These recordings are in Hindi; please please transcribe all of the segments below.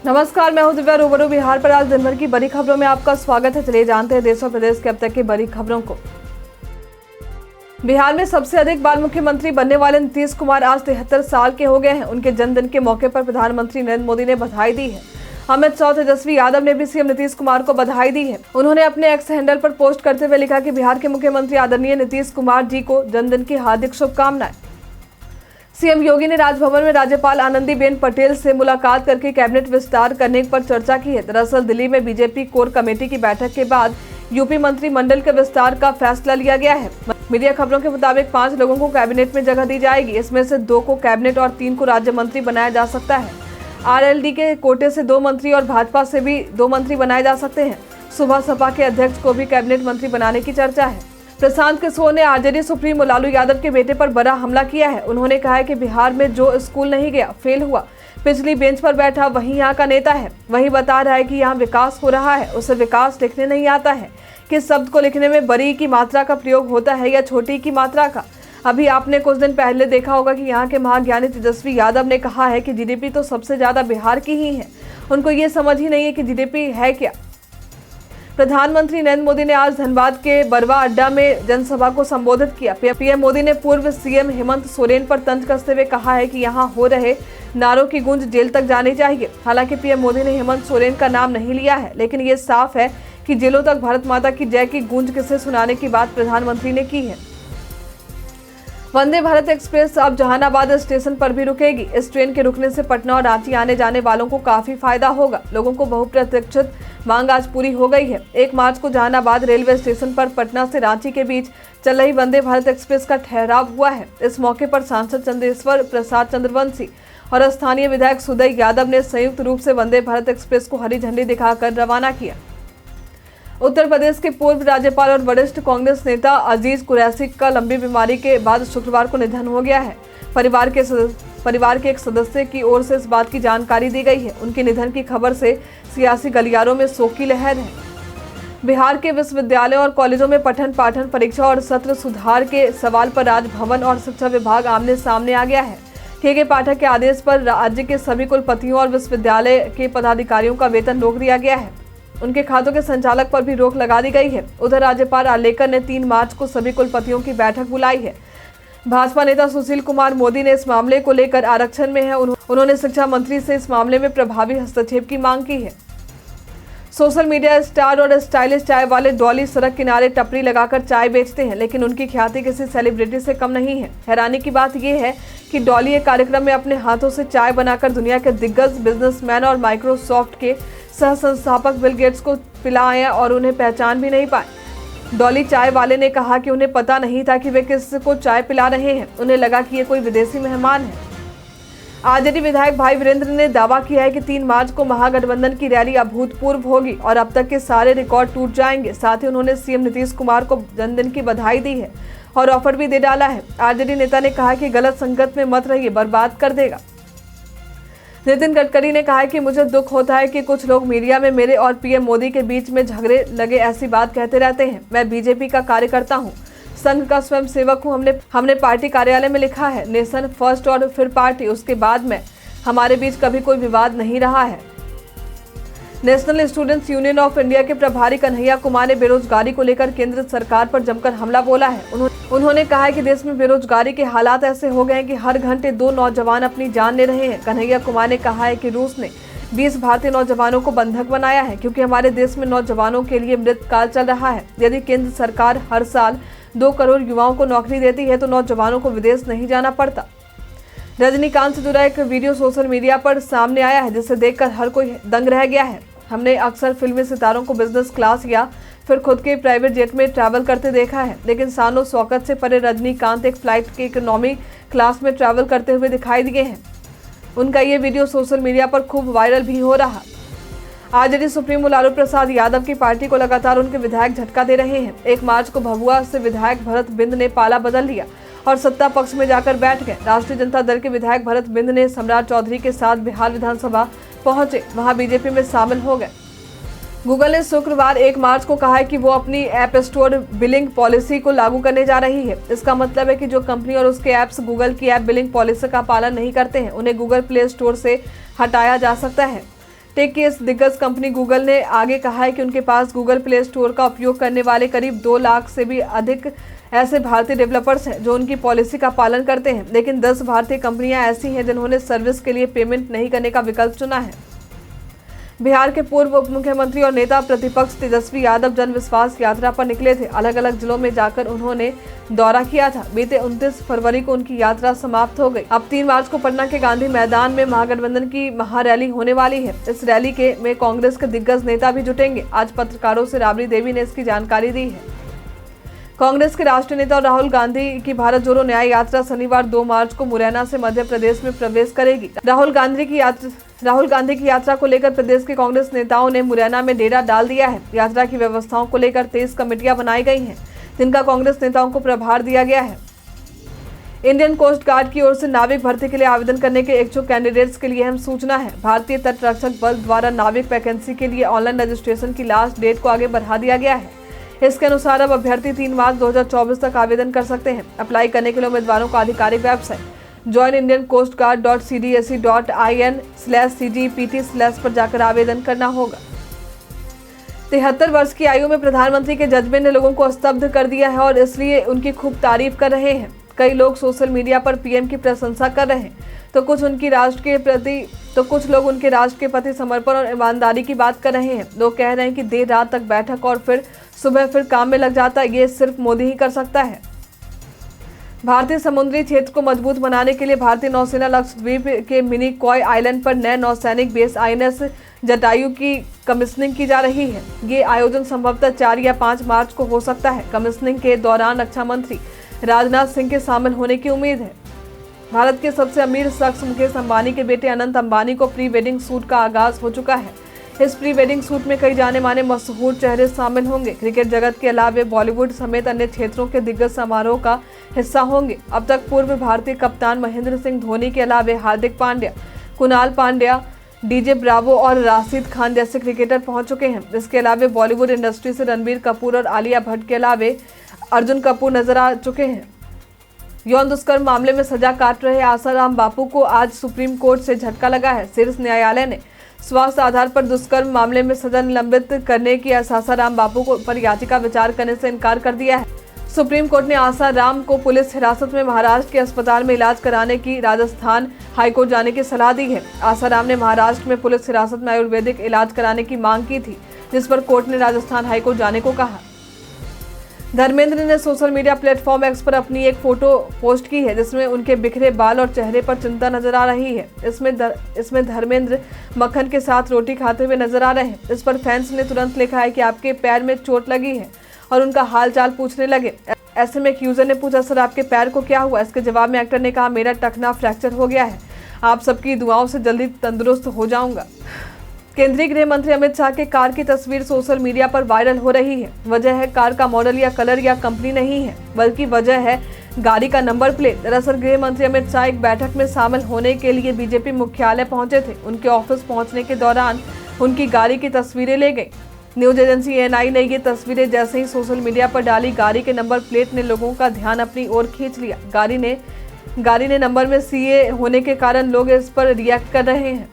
नमस्कार, मैं हूं दिव्या। रूबरू बिहार पर आज दिन भर की बड़ी खबरों में आपका स्वागत है। चलिए जानते हैं देश और प्रदेश के अब तक की बड़ी खबरों को। बिहार में सबसे अधिक बार मुख्यमंत्री बनने वाले नीतीश कुमार आज 73 साल के हो गए हैं। उनके जन्मदिन के मौके पर प्रधानमंत्री नरेंद्र मोदी ने बधाई दी है। अमित शाह, तेजस्वी यादव ने भी सीएम नीतीश कुमार को बधाई दी है। उन्होंने अपने एक्स हैंडल पर पोस्ट करते हुए लिखा कि बिहार के मुख्यमंत्री आदरणीय नीतीश कुमार जी को जन्मदिन की हार्दिक शुभकामनाएं। सीएम योगी ने राजभवन में राज्यपाल आनंदीबेन पटेल से मुलाकात करके कैबिनेट विस्तार करने पर चर्चा की है। दरअसल दिल्ली में बीजेपी कोर कमेटी की बैठक के बाद यूपी मंत्रिमंडल के विस्तार का फैसला लिया गया है। मीडिया खबरों के मुताबिक 5 लोगों को कैबिनेट में जगह दी जाएगी। इसमें से 2 को कैबिनेट और 3 को राज्य मंत्री बनाया जा सकता है। आरएलडी के कोटे से 2 मंत्री और भाजपा से भी 2 मंत्री बनाए जा सकते हैं। सुबह सपा के अध्यक्ष को भी कैबिनेट मंत्री बनाने की चर्चा है। प्रशांत किशोर ने आरजेडी सुप्रीमो लालू यादव के बेटे पर बड़ा हमला किया है। उन्होंने कहा है कि बिहार में जो स्कूल नहीं गया, फेल हुआ, पिछली बेंच पर बैठा वही यहाँ का नेता है। वही बता रहा है कि यहाँ विकास हो रहा है, उसे विकास लिखने नहीं आता है। किस शब्द को लिखने में बड़ी की मात्रा का प्रयोग होता है या छोटी की मात्रा का। अभी आपने कुछ दिन पहले देखा होगा कि यहाँ के महाज्ञानी तेजस्वी यादव ने कहा है कि जीडीपी तो सबसे ज्यादा बिहार की ही है। उनको ये समझ ही नहीं है कि जीडीपी है क्या। प्रधानमंत्री नरेंद्र मोदी ने आज धनबाद के बरवा अड्डा में जनसभा को संबोधित किया। पीएम मोदी ने पूर्व सीएम हेमंत सोरेन पर तंज कसते हुए कहा है कि यहाँ हो रहे नारों की गूंज जेल तक जानी चाहिए। हालांकि पीएम मोदी ने हेमंत सोरेन का नाम नहीं लिया है, लेकिन ये साफ है कि जेलों तक भारत माता की जय की गूंज किसे सुनाने की बात प्रधानमंत्री ने की है। वंदे भारत एक्सप्रेस अब जहानाबाद स्टेशन पर भी रुकेगी। इस ट्रेन के रुकने से पटना और रांची आने जाने वालों को काफी फायदा होगा। लोगों को बहुप्रतीक्षित मांग आज पूरी हो गई है। 1 मार्च को जहानाबाद रेलवे स्टेशन पर पटना से रांची के बीच चल रही वंदे भारत एक्सप्रेस का ठहराव हुआ है। इस मौके पर सांसद चंद्रेश्वर प्रसाद चंद्रवंशी और स्थानीय विधायक सुदय यादव ने संयुक्त रूप से वंदे भारत एक्सप्रेस को हरी झंडी दिखाकर रवाना किया। उत्तर प्रदेश के पूर्व राज्यपाल और वरिष्ठ कांग्रेस नेता अजीज कुरैशी का लंबी बीमारी के बाद शुक्रवार को निधन हो गया है। परिवार के एक सदस्य की ओर से इस बात की जानकारी दी गई है। उनके निधन की खबर से सियासी गलियारों में शोक की लहर है। बिहार के विश्वविद्यालयों और कॉलेजों में पठन पाठन परीक्षा और सत्र सुधार के सवाल पर राजभवन और शिक्षा विभाग आमने सामने आ गया है। के पाठक के आदेश पर राज्य के सभी कुलपतियों और विश्वविद्यालय के पदाधिकारियों का वेतन रोक दिया गया है। उनके खातों के संचालक पर भी रोक लगा दी गई है। उधर राज्यपाल आलेकर ने 3 मार्च को सभी कुलपतियों की बैठक बुलाई है। भाजपा नेता सुशील कुमार मोदी ने इस मामले को लेकर आरक्षण में है। उन्होंने शिक्षा मंत्री से इस मामले में प्रभावी हस्तक्षेप की मांग की है। सोशल मीडिया स्टार और स्टाइलिश चाय वाले डॉली सड़क किनारे टपरी लगाकर चाय बेचते हैं, लेकिन उनकी ख्याति किसी सेलिब्रिटी से कम नहीं है। हैरानी की बात यह है कि डॉली एक कार्यक्रम में अपने हाथों से चाय बनाकर दुनिया के दिग्गज बिजनेसमैन और माइक्रोसॉफ्ट के सह संस्थापक बिल गेट्स को पिलाए और उन्हें पहचान भी नहीं पाए। डॉली चाय वाले ने कहा कि उन्हें पता नहीं था कि वे किस को चाय पिला रहे हैं। उन्हें लगा कि ये कोई विदेशी मेहमान है। आरजेडी विधायक भाई वीरेंद्र ने दावा किया है कि 3 मार्च को महागठबंधन की रैली अभूतपूर्व होगी और अब तक के सारे रिकॉर्ड टूट जाएंगे। साथ ही उन्होंने सीएम नीतीश कुमार को जन्मदिन की बधाई दी है और ऑफर भी दे डाला है। आरजेडी नेता ने कहा कि गलत संगत में मत रहिए, बर्बाद कर देगा। नितिन गडकरी ने कहा है कि मुझे दुख होता है कि कुछ लोग मीडिया में मेरे और पीएम मोदी के बीच में झगड़े लगे ऐसी बात कहते रहते हैं। मैं बीजेपी का कार्यकर्ता हूं, संघ का स्वयंसेवक हूं। हमने पार्टी कार्यालय में लिखा है नेशन फर्स्ट और फिर पार्टी, उसके बाद में हमारे बीच कभी कोई विवाद नहीं रहा है। National students union of India के प्रभारी कन्हैया कुमार ने बेरोजगारी को लेकर केंद्र सरकार पर जमकर हमला बोला है। उन्होंने कहा है कि देश में बेरोजगारी के हालात ऐसे हो गए हैं कि हर घंटे 2 नौजवान अपनी जान ले रहे हैं। कन्हैया कुमार ने कहा है कि रूस ने 20 भारतीय नौजवानों को बंधक बनाया है क्योंकि हमारे देश में नौजवानों के लिए मृतकाल चल रहा है। यदि केंद्र सरकार हर साल 2 करोड़ युवाओं को नौकरी देती है तो नौजवानों को विदेश नहीं जाना पड़ता। रजनीकांत से जुड़ा एक वीडियो सोशल मीडिया पर सामने आया है जिसे देखकर हर कोई दंग रह गया है। हमने अक्सर फिल्मी सितारों को बिजनेस क्लास या फिर खुद के प्राइवेट जेट में ट्रैवल करते देखा है, लेकिन शानो शौकत से परे रजनीकांत एक फ्लाइट के इकोनॉमी क्लास में ट्रैवल करते हुए दिखाई दिए हैं। उनका ये वीडियो सोशल मीडिया पर खूब वायरल भी हो रहा। आरजेडी सुप्रीमो लालू प्रसाद यादव की पार्टी को लगातार उनके विधायक झटका दे रहे हैं। 1 मार्च को भभुआ से विधायक भरत बिंद ने पाला बदल लिया और सत्ता पक्ष में जाकर बैठ गए। राष्ट्रीय जनता दल के विधायक भरत बिंद ने सम्राट चौधरी के साथ बिहार विधानसभा पहुंचे, वहां बीजेपी में शामिल हो गए। गूगल ने शुक्रवार 1 मार्च को कहा है कि वो अपनी ऐप स्टोर बिलिंग पॉलिसी को लागू करने जा रही है। इसका मतलब है कि जो कंपनी और उसके ऐप्स गूगल की ऐप बिलिंग पॉलिसी का पालन नहीं करते हैं, उन्हें गूगल प्ले स्टोर से हटाया जा सकता है। टेक की इस दिग्गज कंपनी गूगल ने आगे कहा है कि उनके पास गूगल प्ले स्टोर का उपयोग करने वाले करीब 2 लाख से भी अधिक ऐसे भारतीय डेवलपर्स हैं जो उनकी पॉलिसी का पालन करते हैं, लेकिन 10 भारतीय कंपनियां ऐसी हैं जिन्होंने सर्विस के लिए पेमेंट नहीं करने का विकल्प चुना है। बिहार के पूर्व उप मुख्यमंत्री और नेता प्रतिपक्ष तेजस्वी यादव जन विश्वास यात्रा पर निकले थे। अलग अलग जिलों में जाकर उन्होंने दौरा किया था। बीते 29 फरवरी को उनकी यात्रा समाप्त हो गई। अब 3 मार्च को पटना के गांधी मैदान में महागठबंधन की महारैली होने वाली है। इस रैली में कांग्रेस के दिग्गज नेता भी जुटेंगे। आज पत्रकारों से राबड़ी देवी ने इसकी जानकारी दी है। कांग्रेस के राष्ट्रीय नेता राहुल गांधी की भारत जोड़ो न्याय यात्रा शनिवार 2 मार्च को मुरैना से मध्य प्रदेश में प्रवेश करेगी। राहुल गांधी की यात्रा को लेकर प्रदेश के कांग्रेस नेताओं ने मुरैना में डेरा डाल दिया है। यात्रा की व्यवस्थाओं को लेकर 23 कमेटियां बनाई गई हैं, जिनका कांग्रेस नेताओं को प्रभार दिया गया है। इंडियन कोस्ट गार्ड की ओर से नाविक भर्ती के लिए आवेदन करने के इच्छुक कैंडिडेट्स के लिए अहम सूचना है। भारतीय तट रक्षक बल द्वारा नाविक वैकेंसी के लिए ऑनलाइन रजिस्ट्रेशन की लास्ट डेट को आगे बढ़ा दिया गया है। इसके अनुसार अब अभ्यर्थी 3 मार्च 2024 तक आवेदन कर सकते हैं। अप्लाई करने के लिए उम्मीदवारों को आधिकारिक वेबसाइट joinindiancoastguard.cdse.in/cgpt/ पर जाकर आवेदन करना होगा। 73 वर्ष की आयु में प्रधानमंत्री के जज्बे ने लोगों को स्तब्ध कर दिया है और इसलिए उनकी खूब तारीफ कर रहे हैं। कई लोग सोशल मीडिया पर पीएम की प्रशंसा कर रहे हैं, तो कुछ लोग उनके राष्ट्र के प्रति समर्पण और ईमानदारी की बात कर रहे हैं। लोग कह रहे हैं कि देर रात तक बैठक और फिर सुबह फिर काम में लग जाता है, ये सिर्फ मोदी ही कर सकता है। भारतीय समुद्री क्षेत्र को मजबूत बनाने के लिए भारतीय नौसेना लक्षद्वीप के मिनी कॉय आइलैंड पर नए नौसैनिक बेस INS जटायु की कमीशनिंग की जा रही है। ये आयोजन संभवतः 4 या 5 मार्च को हो सकता है। कमीशनिंग के दौरान रक्षा मंत्री राजनाथ सिंह के शामिल होने की उम्मीद है। भारत के सबसे अमीर शख्स मुकेश अंबानी के बेटे अनंत अंबानी को प्री वेडिंग शूट का आगाज हो चुका है। इस प्री वेडिंग शूट में कई जाने माने मशहूर चेहरे शामिल होंगे। क्रिकेट जगत के अलावा बॉलीवुड समेत अन्य क्षेत्रों के दिग्गज समारोह का हिस्सा होंगे। अब तक पूर्व भारतीय कप्तान महेंद्र सिंह धोनी के अलावा हार्दिक पांड्या, कुणाल पांड्या, डीजे ब्रावो और राशिद खान जैसे क्रिकेटर पहुंच चुके हैं। इसके अलावा बॉलीवुड इंडस्ट्री से रणबीर कपूर और आलिया भट्ट के अलावा अर्जुन कपूर नजर आ चुके हैं। यौन दुष्कर्म मामले में सजा काट रहे आसाराम बापू को आज सुप्रीम कोर्ट से झटका लगा है। शीर्ष न्यायालय ने स्वास्थ्य आधार पर दुष्कर्म मामले में सजा निलंबित करने की आसाराम बापू पर याचिका विचार करने से इनकार कर दिया है। सुप्रीम कोर्ट ने आसाराम को पुलिस हिरासत में महाराष्ट्र के अस्पताल में इलाज कराने की राजस्थान हाईकोर्ट जाने की सलाह दी है। आसाराम ने महाराष्ट्र में पुलिस हिरासत में आयुर्वेदिक इलाज कराने की मांग की थी, जिस पर कोर्ट ने राजस्थान हाईकोर्ट जाने को कहा। धर्मेंद्र ने सोशल मीडिया प्लेटफॉर्म एक्स पर अपनी एक फोटो पोस्ट की है, जिसमें उनके बिखरे बाल और चेहरे पर चिंता नजर आ रही है। इसमें धर्मेंद्र मक्खन के साथ रोटी खाते हुए नजर आ रहे हैं। इस पर फैंस ने तुरंत लिखा है कि आपके पैर में चोट लगी है और उनका हाल चाल पूछने लगे। ऐसे में एक यूजर ने पूछा, सर आपके पैर को क्या हुआ? इसके जवाब में एक्टर ने कहा, मेरा टखना फ्रैक्चर हो गया है, आप सबकी दुआओं से जल्दी तंदुरुस्त हो जाऊंगा। केंद्रीय गृह मंत्री अमित शाह के कार की तस्वीर सोशल मीडिया पर वायरल हो रही है। वजह है कार का मॉडल या कलर या कंपनी नहीं है, बल्कि वजह है गाड़ी का नंबर प्लेट। दरअसल गृह मंत्री अमित शाह एक बैठक में शामिल होने के लिए बीजेपी मुख्यालय पहुंचे थे। उनके ऑफिस पहुंचने के दौरान उनकी गाड़ी की तस्वीरें ले गई। न्यूज एजेंसी ANI ने ये तस्वीरें जैसे ही सोशल मीडिया पर डाली, गाड़ी के नंबर प्लेट ने लोगों का ध्यान अपनी ओर खींच लिया। गाड़ी ने नंबर में CA होने के कारण लोग इस पर रिएक्ट कर रहे हैं।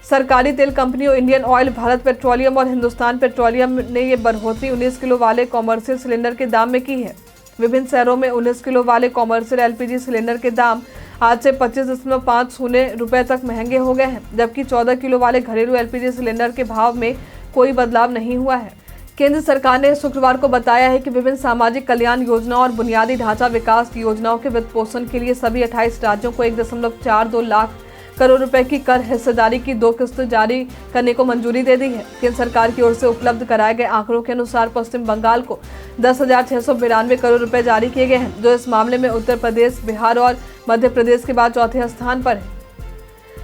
सरकारी तेल कंपनियों इंडियन ऑयल, भारत पेट्रोलियम और हिंदुस्तान पेट्रोलियम ने ये बढ़ोतरी 19 किलो वाले कॉमर्शियल सिलेंडर के दाम में की है। विभिन्न शहरों में 19 किलो वाले कॉमर्शियल LPG सिलेंडर के दाम आज से 25.50 रुपए तक महंगे हो गए हैं, जबकि 14 किलो वाले घरेलू LPG सिलेंडर के भाव में कोई बदलाव नहीं हुआ है। केंद्र सरकार ने शुक्रवार को बताया है कि विभिन्न सामाजिक कल्याण योजनाओं और बुनियादी ढांचा विकास योजनाओं के वित्त पोषण के लिए सभी 28 राज्यों को 1.42 लाख करोड़ रुपए की कर हिस्सेदारी की 2 किस्त जारी करने को मंजूरी दे दी है। केंद्र सरकार की ओर से उपलब्ध कराए गए आंकड़ों के अनुसार पश्चिम बंगाल को 10,692 करोड़ रुपए जारी किए गए हैं, जो इस मामले में उत्तर प्रदेश, बिहार और मध्य प्रदेश के बाद चौथे स्थान पर है।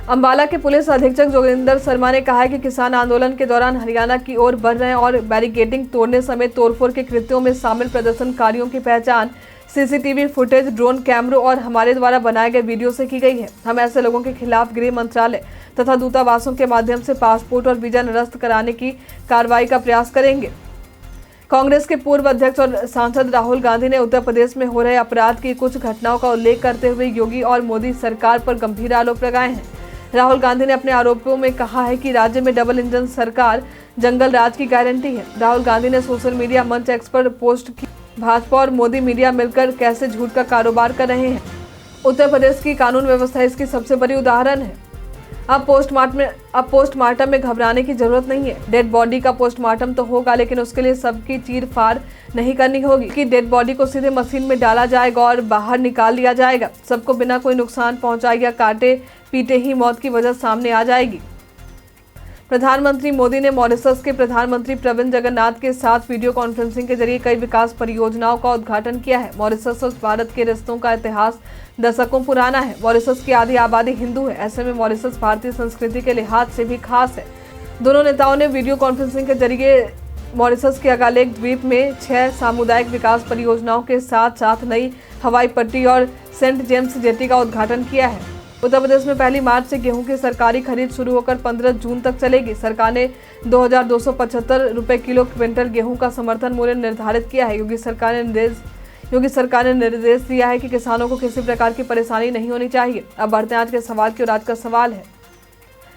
अंबाला के पुलिस अधीक्षक जोगिंदर शर्मा ने कहा है कि किसान आंदोलन के दौरान हरियाणा की ओर बढ़ रहे और बैरिकेडिंग तोड़ने समेत तोड़फोड़ के कृत्यों में शामिल प्रदर्शनकारियों की पहचान CCTV फुटेज, ड्रोन कैमरों और हमारे द्वारा बनाए गए वीडियो से की गई है। हम ऐसे लोगों के खिलाफ गृह मंत्रालय तथा दूतावासों के माध्यम से पासपोर्ट और वीजा निरस्त कराने की कार्रवाई का प्रयास करेंगे। कांग्रेस के पूर्व अध्यक्ष और सांसद राहुल गांधी ने उत्तर प्रदेश में हो रहे अपराध की कुछ घटनाओं का उल्लेख करते हुए योगी और मोदी सरकार पर गंभीर आरोप लगाए हैं। राहुल गांधी ने अपने आरोपों में कहा है कि राज्य में डबल इंजन सरकार जंगल राज की गारंटी है। राहुल गांधी ने सोशल मीडिया मंच एक्स पर पोस्ट की, भाजपा और मोदी मीडिया मिलकर कैसे झूठ का कारोबार कर रहे हैं। उत्तर प्रदेश की कानून व्यवस्था इसकी सबसे बड़ी उदाहरण है। अब पोस्टमार्टम में घबराने की जरूरत नहीं है। डेड बॉडी का पोस्टमार्टम तो होगा, लेकिन उसके लिए सबकी चीर फाड़ नहीं करनी होगी कि डेड बॉडी को सीधे मशीन में डाला जाएगा और बाहर निकाल लिया जाएगा। सबको बिना कोई नुकसान पहुंचाए या काटे पीटे ही मौत की वजह सामने आ जाएगी। प्रधानमंत्री मोदी ने मॉरिशस के प्रधानमंत्री प्रविंद जगन्नाथ के साथ वीडियो कॉन्फ्रेंसिंग के जरिए कई विकास परियोजनाओं का उद्घाटन किया है। मॉरिशस और भारत के रिश्तों का इतिहास दशकों पुराना है। मॉरिशस की आधी आबादी हिंदू है। ऐसे में मॉरिशस भारतीय संस्कृति के लिहाज से भी खास है। दोनों नेताओं ने वीडियो कॉन्फ्रेंसिंग के जरिए मॉरिशस के अगालेक द्वीप में 6 सामुदायिक विकास परियोजनाओं के साथ साथ नई हवाई पट्टी और सेंट जेम्स जेटी का उद्घाटन किया है। उत्तर प्रदेश में 1 मार्च से गेहूं की सरकारी खरीद शुरू होकर 15 जून तक चलेगी। सरकार ने 2275 रुपए किलो क्विंटल गेहूं का समर्थन मूल्य निर्धारित किया है। योगी सरकार ने निर्देश दिया है कि किसानों को किसी प्रकार की परेशानी नहीं होनी चाहिए। अब बढ़ते हैं आज के सवाल की, और आज का सवाल है,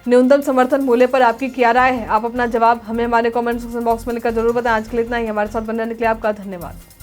न्यूनतम समर्थन मूल्य पर आपकी क्या राय है? आप अपना जवाब हमें हमारे कमेंट सेक्शन बॉक्स में लिखकर जरूर बताएं। आज के लिए इतना ही। हमारे साथ बनने के लिए आपका धन्यवाद।